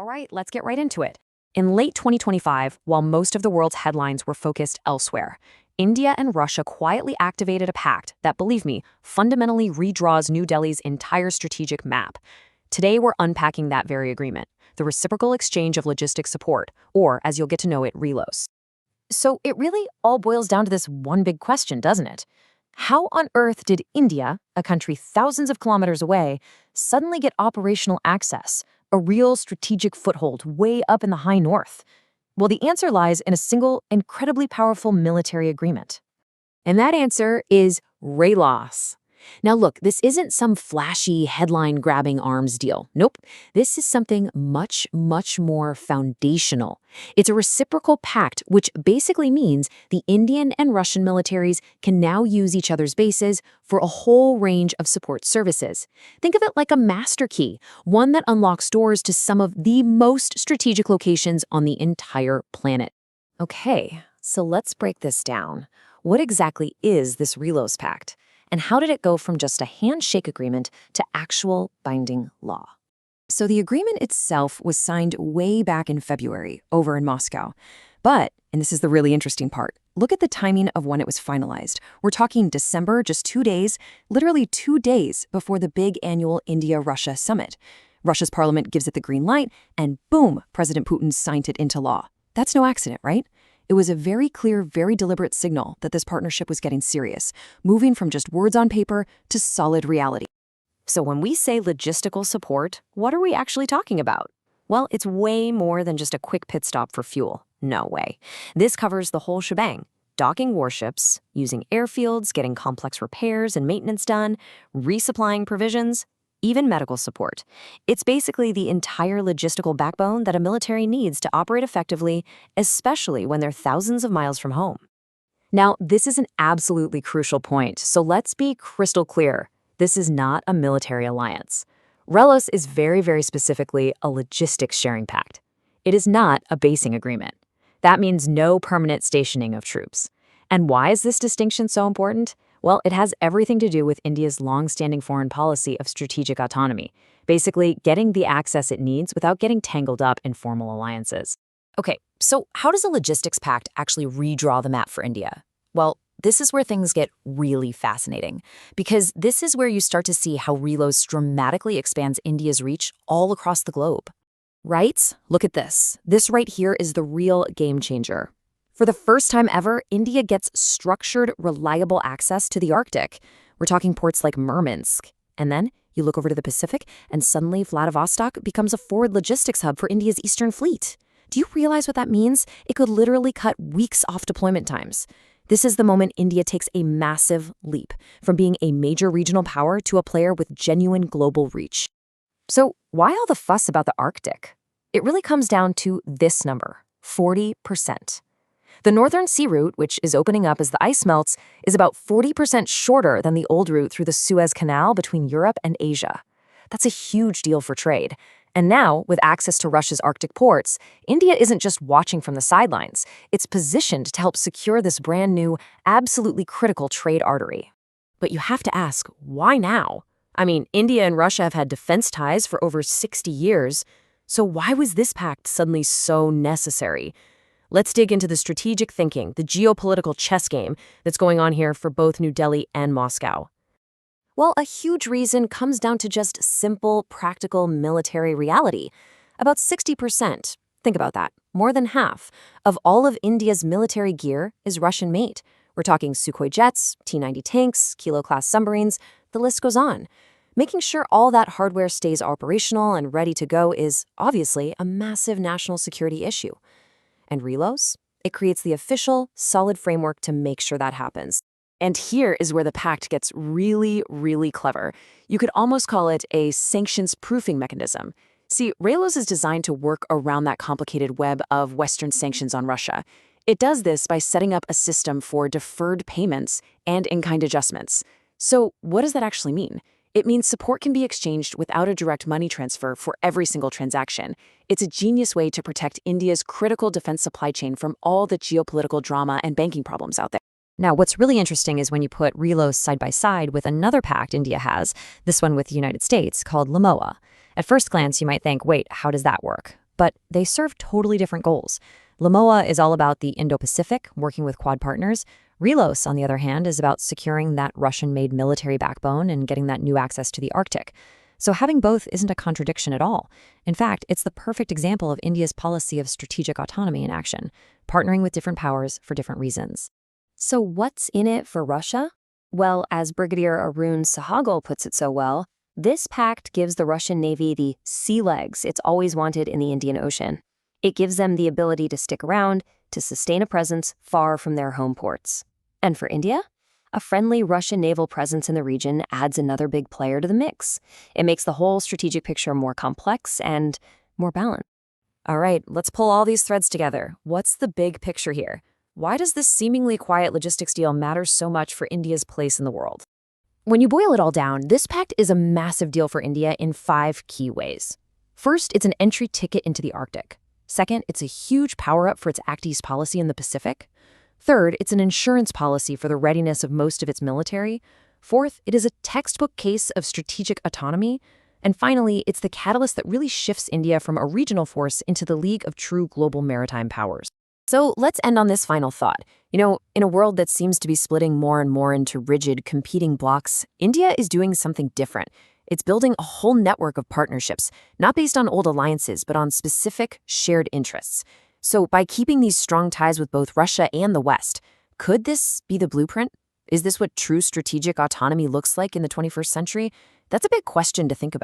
All right, let's get right into it. In late 2025, while most of the world's headlines were focused elsewhere, India and Russia quietly activated a pact that, believe me, fundamentally redraws New Delhi's entire strategic map. Today, we're unpacking that very agreement, the Reciprocal Exchange of Logistic Support, or, as you'll get to know it, RELOS. So it really all boils down to this one big question, doesn't it? How on earth did India, a country thousands of kilometers away, suddenly get operational access, a real strategic foothold way up in the high north? Well, the answer lies in a single, incredibly powerful military agreement. And that answer is RELOS. Now look, this isn't some flashy, headline-grabbing arms deal. Nope. This is something much, much more foundational. It's a reciprocal pact, which basically means the Indian and Russian militaries can now use each other's bases for a whole range of support services. Think of it like a master key, one that unlocks doors to some of the most strategic locations on the entire planet. Okay, so let's break this down. What exactly is this RELOS pact? And how did it go from just a handshake agreement to actual binding law? So the agreement itself was signed way back in February over in Moscow. But, and this is the really interesting part, look at the timing of when it was finalized. We're talking December, just 2 days, literally 2 days before the big annual India-Russia summit. Russia's parliament gives it the green light, and boom, President Putin signed it into law. That's no accident, right? It was a very clear, very deliberate signal that this partnership was getting serious, moving from just words on paper to solid reality. So when we say logistical support, what are we actually talking about? Well, it's way more than just a quick pit stop for fuel. No way. This covers the whole shebang. Docking warships, using airfields, getting complex repairs and maintenance done, resupplying provisions, even medical support. It's basically the entire logistical backbone that a military needs to operate effectively, especially when they're thousands of miles from home. Now, this is an absolutely crucial point, so let's be crystal clear. This is not a military alliance. RELOS is very, very specifically a logistics sharing pact. It is not a basing agreement. That means no permanent stationing of troops. And why is this distinction so important? Well, it has everything to do with India's long-standing foreign policy of strategic autonomy, basically getting the access it needs without getting tangled up in formal alliances. Okay, so how does a logistics pact actually redraw the map for India? Well, this is where things get really fascinating, because this is where you start to see how RELOS dramatically expands India's reach all across the globe. Right? Look at this. This right here is the real game changer. For the first time ever, India gets structured, reliable access to the Arctic. We're talking ports like Murmansk. And then you look over to the Pacific, and suddenly Vladivostok becomes a forward logistics hub for India's Eastern Fleet. Do you realize what that means? It could literally cut weeks off deployment times. This is the moment India takes a massive leap from being a major regional power to a player with genuine global reach. So why all the fuss about the Arctic? It really comes down to this number, 40%. The Northern Sea Route, which is opening up as the ice melts, is about 40% shorter than the old route through the Suez Canal between Europe and Asia. That's a huge deal for trade. And now, with access to Russia's Arctic ports, India isn't just watching from the sidelines. It's positioned to help secure this brand new, absolutely critical trade artery. But you have to ask, why now? I mean, India and Russia have had defense ties for over 60 years. So why was this pact suddenly so necessary? Let's dig into the strategic thinking, the geopolitical chess game that's going on here for both New Delhi and Moscow. Well, a huge reason comes down to just simple, practical military reality. About 60%, think about that, more than half, of all of India's military gear is Russian-made. We're talking Sukhoi jets, T-90 tanks, Kilo-class submarines, the list goes on. Making sure all that hardware stays operational and ready to go is obviously a massive national security issue. And RELOS? It creates the official, solid framework to make sure that happens. And here is where the pact gets really, really clever. You could almost call it a sanctions-proofing mechanism. See, RELOS is designed to work around that complicated web of Western sanctions on Russia. It does this by setting up a system for deferred payments and in-kind adjustments. So what does that actually mean? It means support can be exchanged without a direct money transfer for every single transaction. It's a genius way to protect India's critical defense supply chain from all the geopolitical drama and banking problems out there. Now, what's really interesting is when you put RELOS side by side with another pact India has, this one with the United States, called LMOA. At first glance, you might think, wait, how does that work? but they serve totally different goals. LMOA is all about the Indo-Pacific, working with Quad partners. RELOS, on the other hand, is about securing that Russian-made military backbone and getting that new access to the Arctic. So having both isn't a contradiction at all. In fact, it's the perfect example of India's policy of strategic autonomy in action, partnering with different powers for different reasons. So what's in it for Russia? Well, as Brigadier Arun Sahagol puts it so well, this pact gives the Russian Navy the sea legs it's always wanted in the Indian Ocean. It gives them the ability to stick around, to sustain a presence far from their home ports. And for India? A friendly Russian naval presence in the region adds another big player to the mix. It makes the whole strategic picture more complex and more balanced. All right, let's pull all these threads together. What's the big picture here? Why does this seemingly quiet logistics deal matter so much for India's place in the world? When you boil it all down, this pact is a massive deal for India in 5 key ways. First, it's an entry ticket into the Arctic. Second, it's a huge power-up for its Act East policy in the Pacific. Third, it's an insurance policy for the readiness of most of its military. Fourth, it is a textbook case of strategic autonomy. And finally, it's the catalyst that really shifts India from a regional force into the league of true global maritime powers. So let's end on this final thought. In a world that seems to be splitting more and more into rigid, competing blocks, India is doing something different. It's building a whole network of partnerships, not based on old alliances, but on specific, shared interests. So by keeping these strong ties with both Russia and the West, could this be the blueprint? Is this what true strategic autonomy looks like in the 21st century? That's a big question to think about.